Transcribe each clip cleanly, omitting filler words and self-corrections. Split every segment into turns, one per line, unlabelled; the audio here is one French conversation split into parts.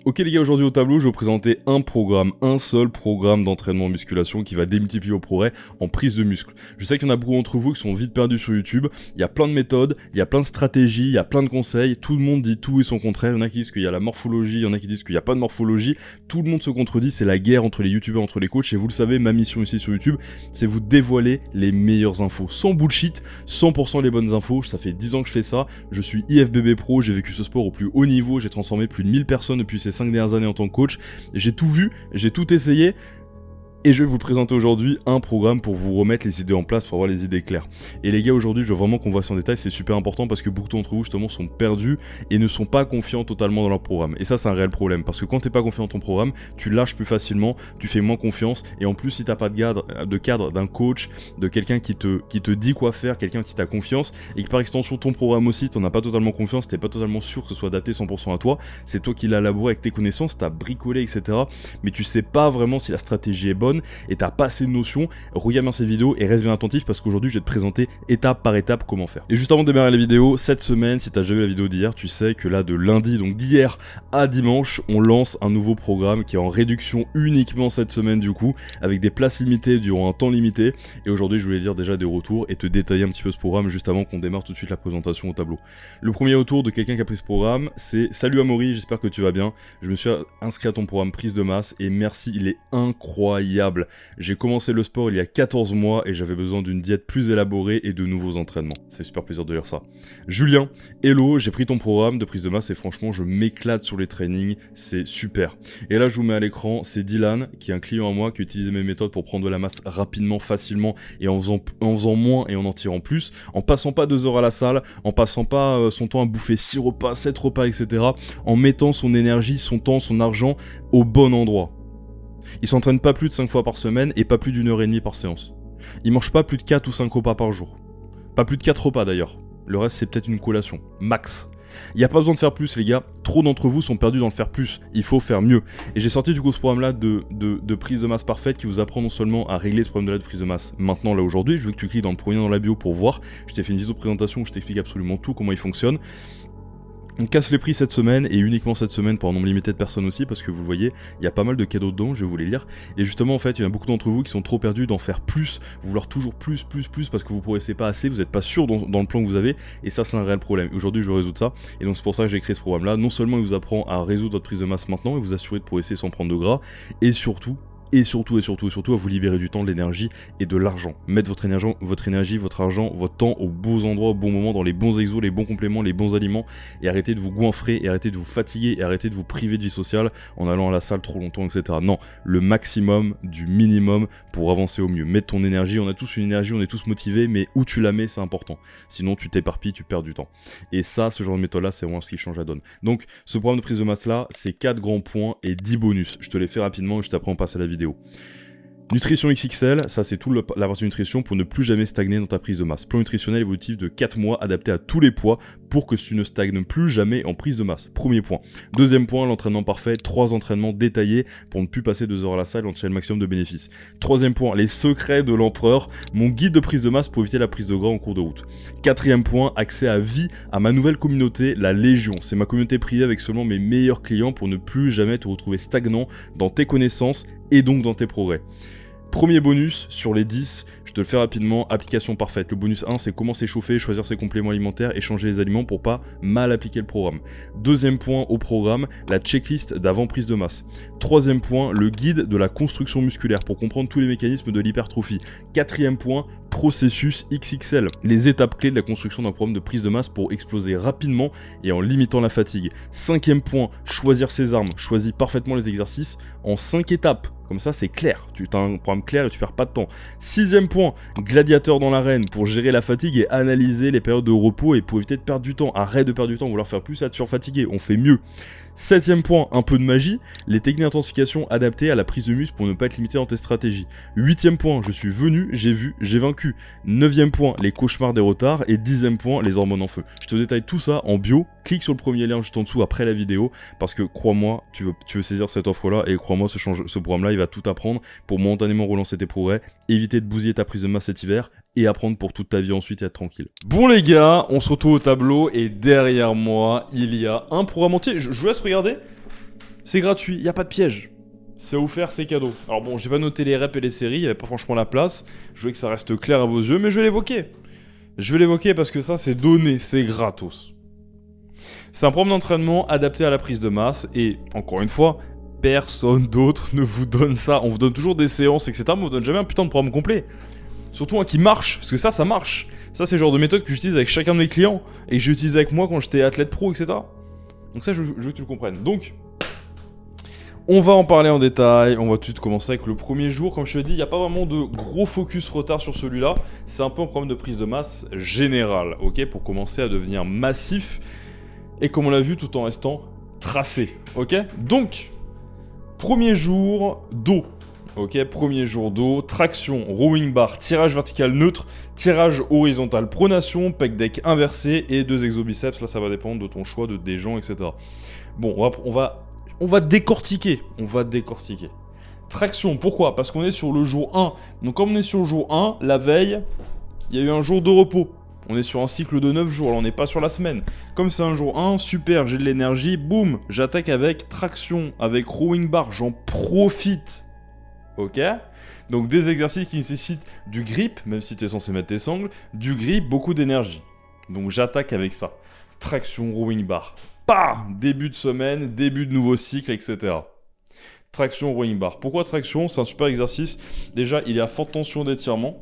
Ok les gars, aujourd'hui au tableau, je vais vous présenter un seul programme d'entraînement en musculation qui va démultiplier vos progrès en prise de muscle. Je sais qu'il y en a beaucoup d'entre vous qui sont vite perdus sur YouTube, il y a plein de méthodes, il y a plein de stratégies, il y a plein de conseils, tout le monde dit tout et son contraire, il y en a qui disent qu'il y a la morphologie, il y en a qui disent qu'il n'y a pas de morphologie, tout le monde se contredit, c'est la guerre entre les youtubeurs, entre les coachs, et vous le savez, ma mission ici sur YouTube, c'est vous dévoiler les meilleures infos, sans bullshit, 100% les bonnes infos, ça fait 10 ans que je fais ça, je suis IFBB Pro, j'ai vécu ce sport au plus haut niveau, j'ai transformé plus de 1000 personnes depuis ces 5 dernières années en tant que coach, j'ai tout vu, j'ai tout essayé, et je vais vous présenter aujourd'hui un programme pour vous remettre les idées en place, pour avoir les idées claires. Et les gars, aujourd'hui, je veux vraiment qu'on voit ça en détail, c'est super important parce que beaucoup d'entre vous, justement, sont perdus et ne sont pas confiants totalement dans leur programme. Et ça, c'est un réel problème, parce que quand t'es pas confiant dans ton programme, tu lâches plus facilement, tu fais moins confiance, et en plus, si t'as pas de cadre d'un coach, de quelqu'un qui te dit quoi faire, quelqu'un qui t'a confiance, et que par extension, ton programme aussi, t'en as pas totalement confiance, t'es pas totalement sûr que ce soit adapté 100% à toi, c'est toi qui l'as élaboré avec tes connaissances, t'as bricolé, etc. Mais tu sais pas vraiment si la stratégie est bonne, et t'as pas assez de notions, regarde bien cette vidéo et reste bien attentif parce qu'aujourd'hui je vais te présenter étape par étape comment faire. Et juste avant de démarrer la vidéo, cette semaine, si t'as déjà vu la vidéo d'hier, tu sais que là de lundi, donc d'hier à dimanche, on lance un nouveau programme qui est en réduction uniquement cette semaine du coup, avec des places limitées durant un temps limité. Et aujourd'hui je voulais dire déjà des retours et te détailler un petit peu ce programme juste avant qu'on démarre tout de suite la présentation au tableau. Le premier retour de quelqu'un qui a pris ce programme, c'est « Salut Amaury, j'espère que tu vas bien, je me suis inscrit à ton programme prise de masse et merci, il est incroyable. J'ai commencé le sport il y a 14 mois et j'avais besoin d'une diète plus élaborée et de nouveaux entraînements. » Ça fait super plaisir de lire ça. Julien, hello, j'ai pris ton programme de prise de masse et franchement je m'éclate sur les trainings, c'est super. Et là je vous mets à l'écran, c'est Dylan qui est un client à moi qui utilisait mes méthodes pour prendre de la masse rapidement, facilement et en faisant moins et en tirant plus, en passant pas 2 heures à la salle, en passant pas son temps à bouffer 6 repas, 7 repas, etc. En mettant son énergie, son temps, son argent au bon endroit. Il s'entraîne pas plus de 5 fois par semaine et pas plus d'1h30 par séance. Il mange pas plus de 4 ou 5 repas par jour. Pas plus de 4 repas d'ailleurs. Le reste c'est peut-être une collation. Max. Il n'y a pas besoin de faire plus les gars, trop d'entre vous sont perdus dans le faire plus, il faut faire mieux. Et j'ai sorti du coup ce programme là de prise de masse parfaite qui vous apprend non seulement à régler ce problème de prise de masse maintenant là aujourd'hui, je veux que tu cliques dans le premier lien dans la bio pour voir, je t'ai fait une vidéo de présentation où je t'explique absolument tout, comment il fonctionne. On casse les prix cette semaine, et uniquement cette semaine pour un nombre limité de personnes aussi, parce que vous le voyez, il y a pas mal de cadeaux dedans, je vais vous les lire. Et justement, en fait, il y en a beaucoup d'entre vous qui sont trop perdus d'en faire plus, vouloir toujours plus, parce que vous ne progressez pas assez, vous n'êtes pas sûr dans le plan que vous avez, et ça c'est un réel problème. Aujourd'hui, je vais résoudre ça, et donc c'est pour ça que j'ai créé ce programme-là. Non seulement il vous apprend à résoudre votre prise de masse maintenant, et vous assurer de progresser sans prendre de gras, et surtout à vous libérer du temps, de l'énergie et de l'argent. Mettre votre énergie, votre argent, votre temps aux beaux endroits, au bon moment, dans les bons exos, les bons compléments, les bons aliments, et arrêter de vous goinfrer, et arrêter de vous fatiguer, et arrêter de vous priver de vie sociale en allant à la salle trop longtemps, etc. Non, le maximum du minimum pour avancer au mieux. Mettre ton énergie, on a tous une énergie, on est tous motivés, mais où tu la mets, c'est important. Sinon, tu t'éparpilles, tu perds du temps. Et ça, ce genre de méthode-là, c'est vraiment ce qui change la donne. Donc, ce programme de prise de masse-là, c'est 4 grands points et 10 bonus. Je te les fais rapidement, juste après on passe à la vidéo. Nutrition XXL, ça c'est toute la partie nutrition pour ne plus jamais stagner dans ta prise de masse. Plan nutritionnel évolutif de 4 mois adapté à tous les poids pour que tu ne stagnes plus jamais en prise de masse. Premier point. Deuxième point, l'entraînement parfait, 3 entraînements détaillés pour ne plus passer 2 heures à la salle et en tirer le maximum de bénéfices. Troisième point, les secrets de l'empereur, mon guide de prise de masse pour éviter la prise de gras en cours de route. Quatrième point, accès à vie à ma nouvelle communauté, la Légion. C'est ma communauté privée avec seulement mes meilleurs clients pour ne plus jamais te retrouver stagnant dans tes connaissances et donc dans tes progrès. Premier bonus sur les 10, je te le fais rapidement, application parfaite. Le bonus 1, c'est comment s'échauffer, choisir ses compléments alimentaires et changer les aliments pour pas mal appliquer le programme. Deuxième point au programme, la checklist d'avant prise de masse. Troisième point, le guide de la construction musculaire pour comprendre tous les mécanismes de l'hypertrophie. Quatrième point, processus XXL, les étapes clés de la construction d'un programme de prise de masse pour exploser rapidement et en limitant la fatigue. Cinquième point, choisir ses armes, choisis parfaitement les exercices en 5 étapes. Comme ça, c'est clair. Tu as un programme clair et tu perds pas de temps. Sixième point, gladiateur dans l'arène pour gérer la fatigue et analyser les périodes de repos et pour éviter de perdre du temps. Arrête de perdre du temps, vouloir faire plus, être surfatigué. On fait mieux. Septième point, un peu de magie, les techniques d'intensification adaptées à la prise de muscle pour ne pas être limité dans tes stratégies. Huitième point, je suis venu, j'ai vu, j'ai vaincu. Neuvième point, les cauchemars des retards. Et 10e point, les hormones en feu. Je te détaille tout ça en bio. Clique sur le premier lien juste en dessous après la vidéo parce que crois-moi, tu veux saisir cette offre-là et crois-moi, ce programme-là, il va tout apprendre pour momentanément relancer tes progrès, éviter de bousiller ta prise de masse cet hiver et apprendre pour toute ta vie ensuite et être tranquille. Bon les gars, on se retrouve au tableau et derrière moi, il y a un programme entier. Je vous laisse regarder. C'est gratuit, il n'y a pas de piège. C'est offert, c'est cadeau. Alors bon, j'ai pas noté les reps et les séries, il n'y avait pas franchement la place. Je voulais que ça reste clair à vos yeux, mais je vais l'évoquer. Je vais l'évoquer parce que ça, c'est donné, c'est gratos. C'est un programme d'entraînement adapté à la prise de masse et, encore une fois, personne d'autre ne vous donne ça. On vous donne toujours des séances, etc. Mais on vous donne jamais un putain de programme complet. Surtout un qui marche, parce que ça marche. Ça, c'est le genre de méthode que j'utilise avec chacun de mes clients et que j'ai utilisé avec moi quand j'étais athlète pro, etc. Donc ça, je veux que tu le comprennes. Donc, on va en parler en détail. On va tout de suite commencer avec le premier jour. Comme je te l'ai dit, il n'y a pas vraiment de gros focus retard sur celui-là. C'est un peu un programme de prise de masse général, ok, pour commencer à devenir massif. Et comme on l'a vu, tout en restant tracé, ok. Donc, premier jour, dos. Ok, premier jour dos, traction, rowing bar, tirage vertical neutre, tirage horizontal, pronation, pec deck inversé et 2 exobiceps. Là, ça va dépendre de ton choix, de des gens, etc. Bon, on va décortiquer. Traction, pourquoi? Parce qu'on est sur le jour 1. Donc, comme on est sur le jour 1, la veille, il y a eu un jour de repos. On est sur un cycle de 9 jours, là on n'est pas sur la semaine. Comme c'est un jour 1, super, j'ai de l'énergie, boum, j'attaque avec traction, avec rowing bar, j'en profite. Ok? Donc des exercices qui nécessitent du grip, même si tu es censé mettre tes sangles, du grip, beaucoup d'énergie. Donc j'attaque avec ça. Traction, rowing bar. Bah! Début de semaine, début de nouveau cycle, etc. Traction, rowing bar. Pourquoi traction? C'est un super exercice. Déjà, il est à forte tension d'étirement.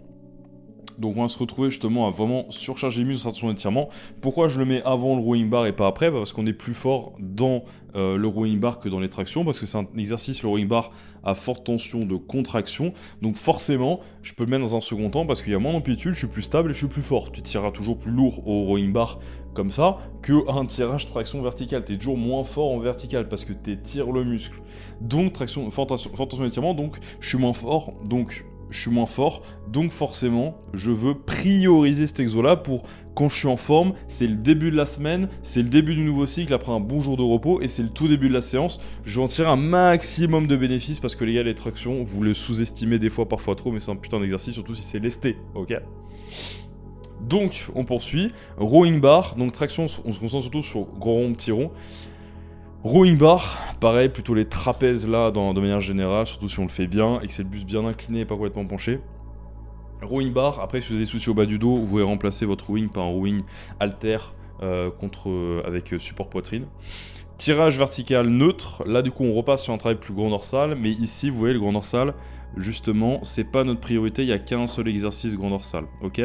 Donc on va se retrouver justement à vraiment surcharger les muscles en tension d'étirement. Pourquoi je le mets avant le rowing bar et pas après? Parce qu'on est plus fort dans le rowing bar que dans les tractions, parce que c'est un exercice, le rowing bar, à forte tension de contraction. Donc forcément, je peux le mettre dans un second temps parce qu'il y a moins d'amplitude, je suis plus stable et je suis plus fort. Tu tireras toujours plus lourd au rowing bar comme ça qu'un tirage traction verticale. Tu es toujours moins fort en vertical parce que tu étires le muscle. Donc traction, forte tension d'étirement, donc je suis moins fort, donc forcément, je veux prioriser cet exo-là pour quand je suis en forme, c'est le début de la semaine, c'est le début du nouveau cycle après un bon jour de repos et c'est le tout début de la séance. Je vais en tirer un maximum de bénéfices parce que les gars, les tractions, vous les sous-estimez des fois, parfois trop, mais c'est un putain d'exercice, surtout si c'est lesté, ok? Donc, on poursuit. Rowing bar, donc traction, on se concentre surtout sur gros rond, petit rond. Rowing bar, pareil, plutôt les trapèzes là, de manière générale, surtout si on le fait bien et que c'est le buste bien incliné et pas complètement penché. Rowing bar, après si vous avez des soucis au bas du dos, vous pouvez remplacer votre rowing par un rowing halter avec support poitrine. Tirage vertical neutre, là du coup on repasse sur un travail plus grand dorsal, mais ici vous voyez le grand dorsal, justement c'est pas notre priorité, il n'y a qu'un seul exercice grand dorsal, ok?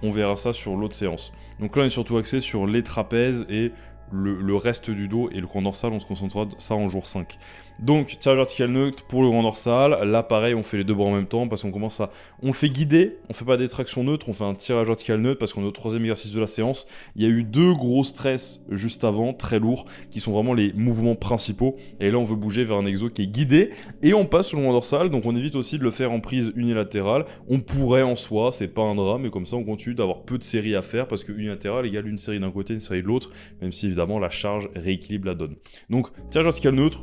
On verra ça sur l'autre séance. Donc là on est surtout axé sur les trapèzes et le reste du dos et le grand dorsal, on se concentrera de ça en jour 5. Donc, tirage vertical neutre pour le grand dorsal. Là, pareil, on fait les deux bras en même temps parce qu'on commence à... On le fait guider, on fait pas des tractions neutres, on fait un tirage vertical neutre parce qu'on est au 3e exercice de la séance. Il y a eu 2 gros stress juste avant, très lourds, qui sont vraiment les mouvements principaux. Et là, on veut bouger vers un exo qui est guidé. Et on passe sur le grand dorsal, donc on évite aussi de le faire en prise unilatérale. On pourrait en soi, c'est pas un drame, mais comme ça, on continue d'avoir peu de séries à faire parce que unilatéral égale une série d'un côté, une série de l'autre, même si évidemment la charge rééquilibre la donne. Donc, tirage vertical neutre,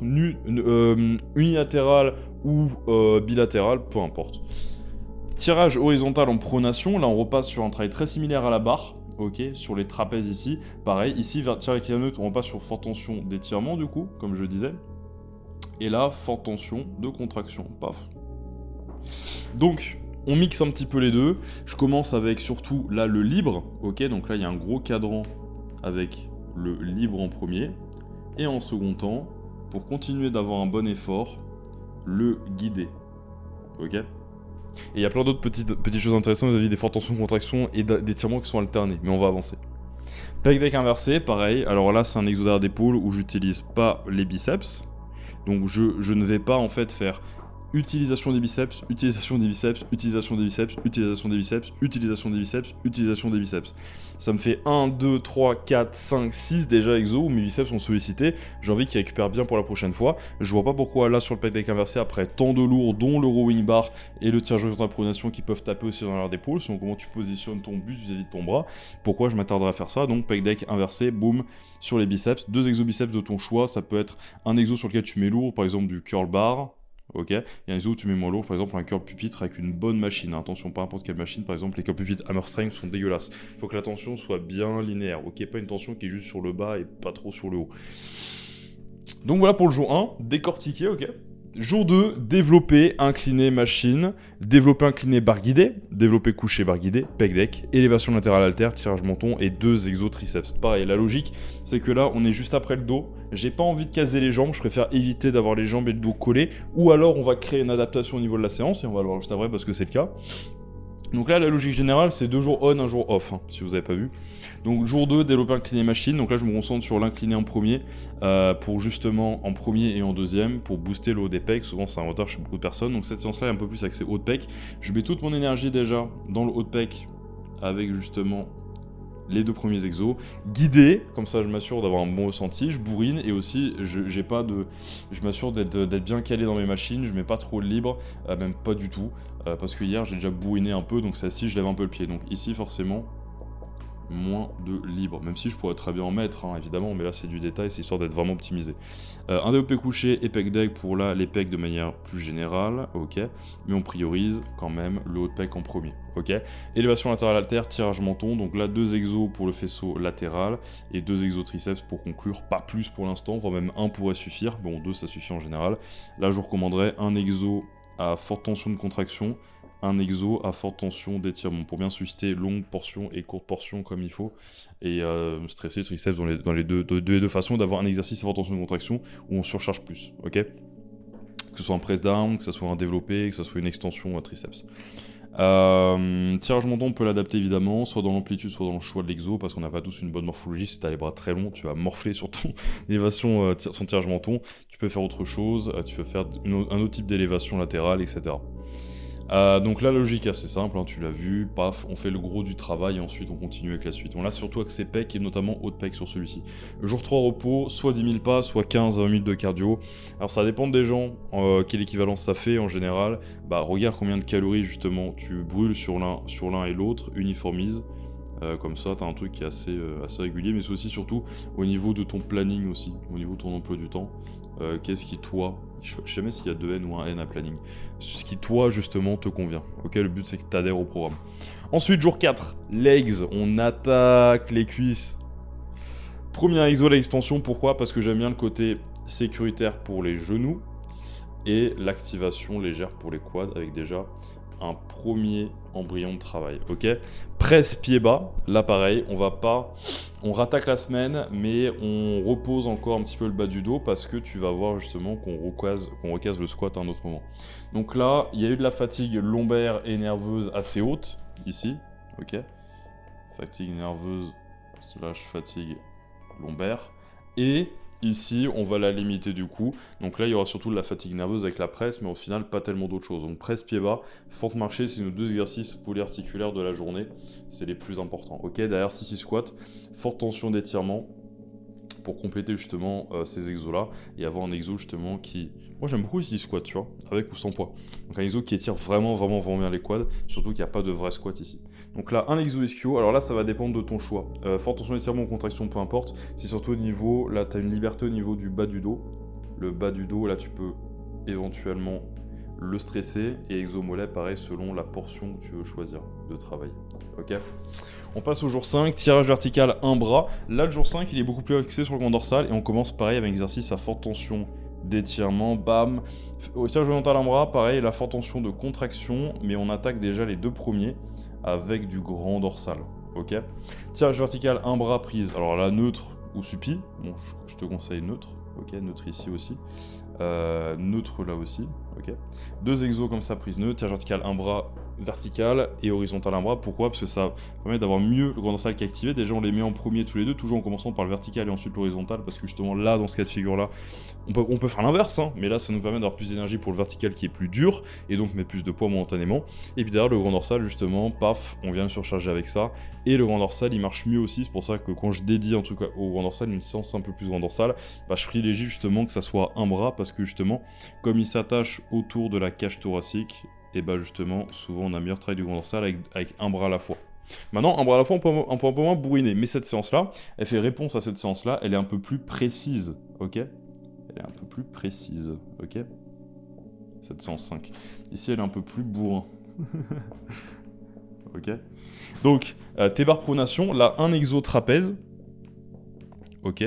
unilatéral ou bilatéral, peu importe. Tirage horizontal en pronation, là on repasse sur un travail très similaire à la barre, ok, sur les trapèzes ici. Pareil, ici, tirage vertical neutre, on repasse sur forte tension d'étirement du coup, comme je disais. Et là, forte tension de contraction, paf. Donc, on mixe un petit peu les deux. Je commence avec surtout là le libre, ok, donc là il y a un gros cadran avec le libre en premier. Et en second temps, pour continuer d'avoir un bon effort, le guider. Ok? Et il y a plein d'autres petites choses intéressantes vis-à-vis des fortes tensions de contraction et d'étirements qui sont alternés, mais on va avancer. Pec deck inversé, pareil. Alors là, c'est un exo d'arrière d'épaule où j'utilise pas les biceps. Donc je ne vais pas en fait faire utilisation des biceps, utilisation des biceps, utilisation des biceps, utilisation des biceps, utilisation des biceps, utilisation des biceps. Ça me fait 1, 2, 3, 4, 5, 6 déjà exos où mes biceps sont sollicités. J'ai envie qu'ils récupèrent bien pour la prochaine fois. Je vois pas pourquoi là sur le pec deck inversé, après tant de lourds, dont le rowing bar et le tirage horizontal pronation qui peuvent taper aussi dans l'arrière d'épaule, selon comment tu positionnes ton buste vis-à-vis de ton bras, pourquoi je m'attarderais à faire ça. Donc pec deck inversé, boum, sur les biceps, 2 exobiceps de ton choix. Ça peut être un exo sur lequel tu mets lourd, par exemple du curl bar. Ok, il y a un exo où tu mets moins lourd, par exemple un curl pupitre avec une bonne machine. Attention, pas n'importe quelle machine, par exemple les curl pupitre hammer strength sont dégueulasses. Il faut que la tension soit bien linéaire, ok, pas une tension qui est juste sur le bas et pas trop sur le haut. Donc voilà pour le jour 1, décortiquer, ok. Jour 2, développer, incliner, machine, développer, incliner, barre guidée, développer, coucher, barre guidée, pec deck, élévation latérale alter, tirage menton et 2 exos triceps. Pareil, la logique, c'est que là, on est juste après le dos. J'ai pas envie de caser les jambes, je préfère éviter d'avoir les jambes et le dos collés. Ou alors, on va créer une adaptation au niveau de la séance, et on va le voir juste après parce que c'est le cas. Donc là, la logique générale, c'est 2 jours on, 1 jour off, hein, si vous n'avez pas vu. Donc jour 2, développer, incliner, machine. Donc là, je me concentre sur l'incliner en premier, pour justement, en premier et en deuxième, pour booster le haut des pecs. Souvent, c'est un retard chez beaucoup de personnes. Donc cette séance-là est un peu plus axée haut de pec. Je mets toute mon énergie déjà dans le haut de pec, avec justement les 2 premiers exos, guidé, comme ça je m'assure d'avoir un bon ressenti, je bourrine et aussi je m'assure d'être bien calé dans mes machines, je mets pas trop de libre, même pas du tout, parce que hier j'ai déjà bourriné un peu, donc celle-ci je lève un peu le pied, donc ici forcément moins de libre, même si je pourrais très bien en mettre, hein, évidemment, mais là c'est du détail, c'est histoire d'être vraiment optimisé. Un développé couché et pec deck pour là les pecs de manière plus générale, ok, mais on priorise quand même le haut de pec en premier, ok. Élévation latérale alter, tirage menton, donc là 2 exos pour le faisceau latéral et 2 exos triceps pour conclure, pas plus pour l'instant, voire même 1 pourrait suffire, bon 2 ça suffit en général. Là je vous recommanderais un exo à forte tension de contraction, un exo à forte tension d'étirement pour bien susciter longue portion et courte portion comme il faut et stresser le triceps dans les deux façons, d'avoir un exercice à forte tension de contraction où on surcharge plus, ok, que ce soit un press down, que ce soit un développé, que ce soit une extension triceps. Tirage menton, on peut l'adapter évidemment, soit dans l'amplitude, soit dans le choix de l'exo, parce qu'on n'a pas tous une bonne morphologie. Si tu as les bras très longs, tu vas morfler sur ton élévation, son tirage menton. Tu peux faire autre chose, tu peux faire un autre type d'élévation latérale, etc. Donc là, la logique est assez simple, hein, tu l'as vu, paf, on fait le gros du travail et ensuite on continue avec la suite. On l'a surtout avec ses pecs et notamment haut de pec sur celui-ci. Jour 3 repos, soit 10 000 pas, soit 15 à 20 minutes de cardio. Alors ça dépend des gens, quelle équivalence ça fait en général. Bah regarde combien de calories justement tu brûles sur l'un et l'autre, uniformise. Comme ça, tu as un truc qui est assez régulier, mais c'est aussi surtout au niveau de ton planning aussi, au niveau de ton emploi du temps. Qu'est-ce qui, toi, je sais jamais s'il y a 2 N ou un N à planning, ce qui, toi, justement, te convient. Ok, le but, c'est que tu adhères au programme. Ensuite, jour 4, legs, on attaque les cuisses. Premier exo, l'extension, pourquoi? Parce que j'aime bien le côté sécuritaire pour les genoux et l'activation légère pour les quads, avec déjà un premier embryon de travail, ok. Presse pied bas, là pareil, on rattaque la semaine, mais on repose encore un petit peu le bas du dos parce que tu vas voir justement qu'on recase le squat à un autre moment. Donc là, il y a eu de la fatigue lombaire et nerveuse assez haute, ici, ok. Fatigue nerveuse / fatigue lombaire, et ici, on va la limiter du coup. Donc là, il y aura surtout de la fatigue nerveuse avec la presse, mais au final, pas tellement d'autres choses. Donc presse pied bas, fente marché, c'est nos 2 exercices polyarticulaires de la journée. C'est les plus importants. Ok, derrière 6 squat, forte tension d'étirement pour compléter justement ces exos-là et avoir un exo justement qui... Moi, j'aime beaucoup ici squat, tu vois, avec ou sans poids. Donc un exo qui étire vraiment bien les quads, surtout qu'il n'y a pas de vrai squat ici. Donc là, un exo ischio, alors là, ça va dépendre de ton choix. Forte tension d'étirement ou contraction, peu importe. C'est surtout au niveau, là, tu as une liberté au niveau du bas du dos. Le bas du dos, là, tu peux éventuellement le stresser. Et exo mollet, pareil, selon la portion que tu veux choisir de travail. Ok. On passe au jour 5, tirage vertical, un bras. Là, le jour 5, il est beaucoup plus axé sur le grand dorsal. Et on commence pareil avec un exercice à forte tension d'étirement, bam. Au tirage horizontal, un bras, pareil, la forte tension de contraction. Mais on attaque déjà les 2 premiers avec du grand dorsal, ok. Tirage vertical, un bras prise, alors là, neutre ou suppi, bon, je te conseille neutre, ok, neutre ici aussi, neutre là aussi, ok. 2 exos comme ça, prise neutre, tirage vertical, un bras vertical et horizontal un bras. Pourquoi? Parce que ça permet d'avoir mieux le grand dorsal qui est activé. Déjà, on les met en premier tous les deux, toujours en commençant par le vertical et ensuite l'horizontal, parce que justement là, dans ce cas de figure-là, on peut faire l'inverse, hein, mais là, ça nous permet d'avoir plus d'énergie pour le vertical qui est plus dur, et donc mettre plus de poids momentanément. Et puis derrière, le grand dorsal, justement, paf, on vient le surcharger avec ça, et le grand dorsal, il marche mieux aussi. C'est pour ça que quand je dédie un truc au grand dorsal, une séance un peu plus grand dorsal, bah, je privilégie justement que ça soit un bras, parce que justement, comme il s'attache autour de la cage thoracique, et bah justement, souvent on a un meilleur travail du grand dorsal avec un bras à la fois. Maintenant, un bras à la fois, on peut un peu moins bourriner, mais cette séance-là, elle fait réponse à cette séance-là, elle est un peu plus précise, ok. Elle est un peu plus précise, ok. Cette séance 5. Ici, elle est un peu plus bourrin. Ok. Donc, tes barres pronation, là, un exo trapèze, ok.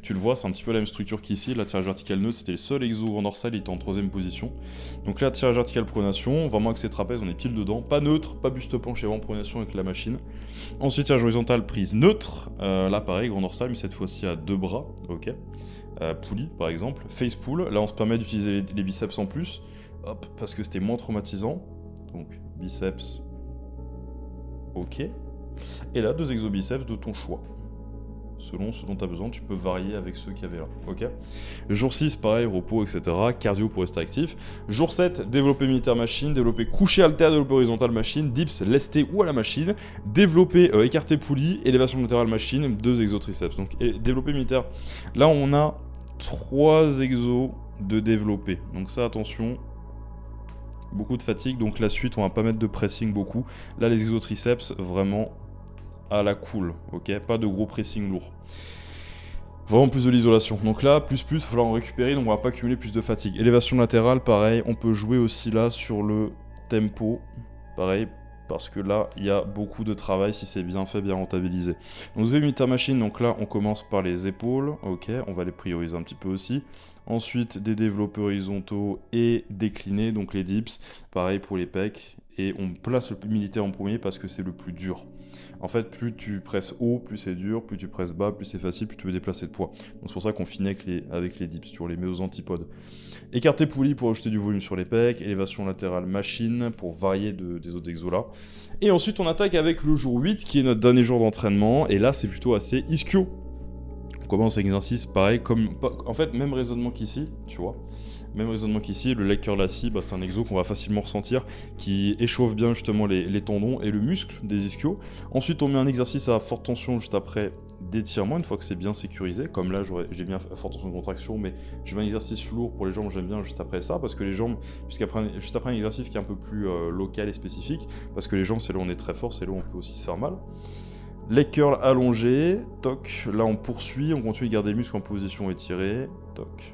Tu le vois, c'est un petit peu la même structure qu'ici. Là, tirage vertical neutre, c'était le seul exo grand dorsal, il était en 3ème position. Donc là, tirage vertical pronation, vraiment accès trapèze, on est pile dedans. Pas neutre, pas buste penché, vraiment pronation avec la machine. Ensuite, tirage horizontal, prise neutre. Là, pareil, grand dorsal, mais cette fois-ci à 2 bras, ok. Poulie, par exemple. Face pull, là, on se permet d'utiliser les biceps en plus. Hop, parce que c'était moins traumatisant. Donc, biceps, ok. Et là, 2 exobiceps de ton choix. Selon ce dont tu as besoin, tu peux varier avec ceux qu'il y avait là, ok. Jour 6, pareil, repos, etc. Cardio pour rester actif. Jour 7, développer militaire machine, développer couché alter, développer horizontal machine, dips, lesté ou à la machine, développer écarté poulie, élévation latérale machine, 2 exotriceps. Donc développer militaire, là on a 3 exos de développer. Donc ça, attention, beaucoup de fatigue. Donc la suite, on va pas mettre de pressing beaucoup. Là, les exotriceps, vraiment à la cool, ok, pas de gros pressing lourd. Vraiment plus de l'isolation. Donc là, plus, il va falloir en récupérer, donc on va pas cumuler plus de fatigue. Élévation latérale, pareil, on peut jouer aussi là sur le tempo, pareil, parce que là, il y a beaucoup de travail si c'est bien fait, bien rentabilisé. Donc vous avez militaire machine, donc là, on commence par les épaules, ok, on va les prioriser un petit peu aussi. Ensuite, des développés horizontaux et déclinés, donc les dips, pareil pour les pecs. Et on place le militaire en premier parce que c'est le plus dur. En fait, plus tu presses haut, plus c'est dur, plus tu presses bas, plus c'est facile, plus tu peux déplacer de poids. Donc c'est pour ça qu'on finit avec les dips, tu les mets aux antipodes. Écarté poulie pour ajouter du volume sur les pecs, élévation latérale machine pour varier des autres exos là. Et ensuite on attaque avec le jour 8 qui est notre dernier jour d'entraînement, et là c'est plutôt assez ischio. On commence avec l'exercice pareil, en fait même raisonnement qu'ici, tu vois. Même raisonnement qu'ici, le leg curl assis, c'est un exo qu'on va facilement ressentir, qui échauffe bien justement les tendons et le muscle des ischios. Ensuite, on met un exercice à forte tension juste après d'étirement, une fois que c'est bien sécurisé. Comme là, j'ai bien forte tension de contraction, mais je mets un exercice lourd pour les jambes, j'aime bien juste après ça, parce que les jambes, juste après un exercice qui est un peu plus local et spécifique, parce que les jambes, c'est là où on est très fort, c'est là où on peut aussi se faire mal. Leg curl allongé, toc, là on poursuit, on continue de garder les muscles en position étirée, toc.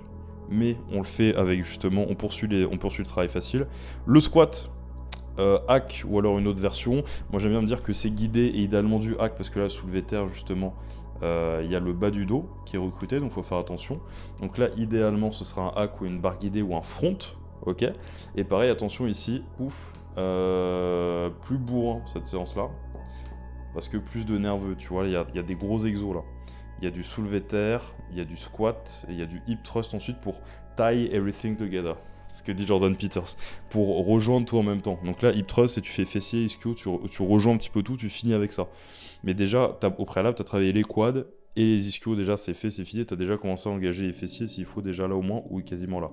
Mais on le fait avec justement, on poursuit le travail facile. Le squat, hack ou alors une autre version. Moi j'aime bien me dire que c'est guidé et idéalement du hack parce que là, soulevé terre justement, il y a le bas du dos qui est recruté, donc il faut faire attention. Donc là, idéalement, ce sera un hack ou une barre guidée ou un front, ok. Et pareil, attention ici, pouf, plus bourrin cette séance-là, parce que plus de nerveux, tu vois, il y a des gros exos là. Il y a du soulevé terre, il y a du squat, et il y a du hip thrust ensuite pour tie everything together. Ce que dit Jordan Peters. Pour rejoindre tout en même temps. Donc là, hip thrust, c'est tu fais fessier, ischio, tu rejoins un petit peu tout, tu finis avec ça. Mais déjà, au préalable, tu as travaillé les quads et les ischios, déjà c'est fait, c'est fini. Tu as déjà commencé à engager les fessiers s'il faut déjà là au moins, ou quasiment là.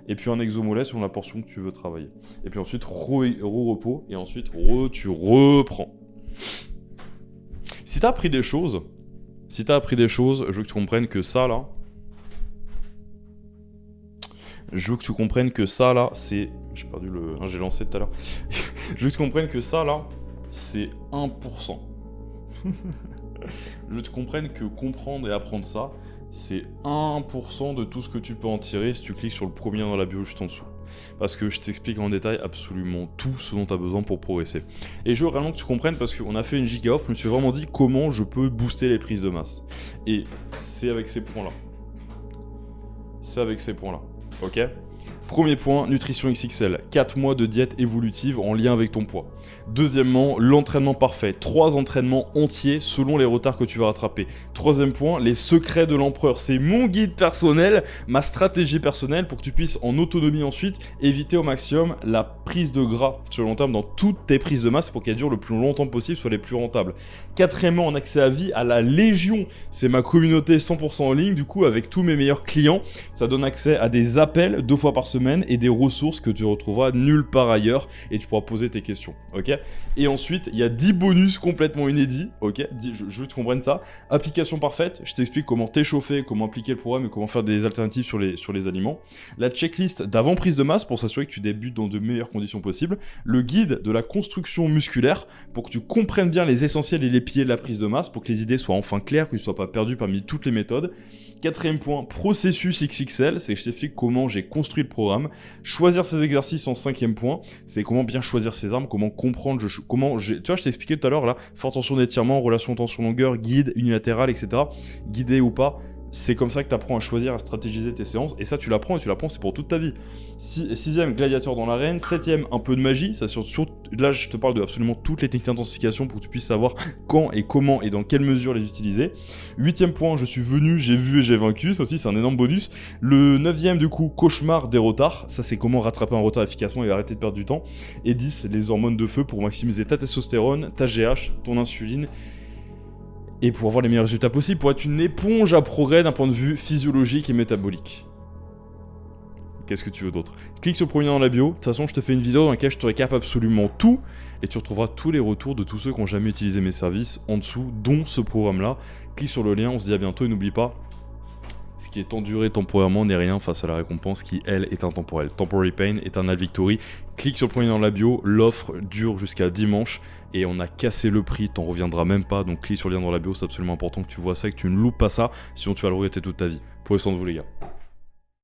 Et puis un exomollet sur la portion que tu veux travailler. Et puis ensuite, repos, et ensuite, tu reprends. Si tu as appris des choses, je veux que tu comprennes que ça là, c'est... J'ai perdu le... j'ai lancé tout à l'heure. Je veux que tu comprennes que ça là, c'est 1%. Je veux que tu comprennes que comprendre et apprendre ça, c'est 1% de tout ce que tu peux en tirer si tu cliques sur le premier dans la bio juste en dessous. Parce que je t'explique en détail absolument tout ce dont tu as besoin pour progresser. Et je veux vraiment que tu comprennes parce qu'on a fait une giga off, je me suis vraiment dit comment je peux booster les prises de masse. Et c'est avec ces points-là. Ok ? Premier point, nutrition XXL. 4 mois de diète évolutive en lien avec ton poids. Deuxièmement, l'entraînement parfait. 3 entraînements entiers selon les retards que tu vas rattraper. Troisième point, les secrets de l'empereur. C'est mon guide personnel, ma stratégie personnelle pour que tu puisses en autonomie ensuite éviter au maximum la prise de gras sur le long terme dans toutes tes prises de masse pour qu'elles durent le plus longtemps possible, soient les plus rentables. Quatrièmement, en accès à vie à la Légion. C'est ma communauté 100% en ligne, du coup avec tous mes meilleurs clients. Ça donne accès à des appels 2 fois par semaine et des ressources que tu retrouveras nulle part ailleurs et tu pourras poser tes questions, ok. Et ensuite, il y a 10 bonus complètement inédits, ok. Je veux que tu comprennes ça. Application parfaite, je t'explique comment t'échauffer, comment appliquer le programme et comment faire des alternatives sur les aliments. La checklist d'avant prise de masse pour s'assurer que tu débutes dans de meilleures conditions possibles. Le guide de la construction musculaire pour que tu comprennes bien les essentiels et les piliers de la prise de masse pour que les idées soient enfin claires, que tu ne sois pas perdu parmi toutes les méthodes. Quatrième point, processus XXL, c'est que je t'explique comment j'ai construit le programme. Choisir ses exercices en 5e point, c'est comment bien choisir ses armes, comment comprendre, tu vois, je t'ai expliqué tout à l'heure là, forte tension d'étirement, relation tension-longueur, guide, unilatéral, etc. Guidé ou pas, c'est comme ça que tu apprends à choisir, à stratégiser tes séances, et ça tu l'apprends, et tu l'apprends, c'est pour toute ta vie. 6ème, gladiateur dans l'arène. 7ème, un peu de magie, ça là je te parle de absolument toutes les techniques d'intensification pour que tu puisses savoir quand et comment et dans quelle mesure les utiliser. 8ème point, je suis venu, j'ai vu et j'ai vaincu, ça aussi c'est un énorme bonus. Le 9ème du coup, cauchemar des retards, ça c'est comment rattraper un retard efficacement et arrêter de perdre du temps. Et 10, les hormones de feu pour maximiser ta testostérone, ta GH, ton insuline, et pour avoir les meilleurs résultats possibles, pour être une éponge à progrès d'un point de vue physiologique et métabolique. Qu'est-ce que tu veux d'autre? Clique sur le premier lien dans la bio. De toute façon, je te fais une vidéo dans laquelle je te récap absolument tout, et tu retrouveras tous les retours de tous ceux qui n'ont jamais utilisé mes services en dessous, dont ce programme-là. Clique sur le lien, on se dit à bientôt, et n'oublie pas, ce qui est enduré temporairement n'est rien face à la récompense qui, elle, est intemporelle. Temporary pain, eternal victory. Clique sur le premier lien dans la bio, l'offre dure jusqu'à dimanche, et on a cassé le prix, t'en reviendras même pas, donc clique sur le lien dans la bio, c'est absolument important que tu vois ça, que tu ne loupes pas ça, sinon tu vas le regretter toute ta vie. Prenez soin de vous les gars.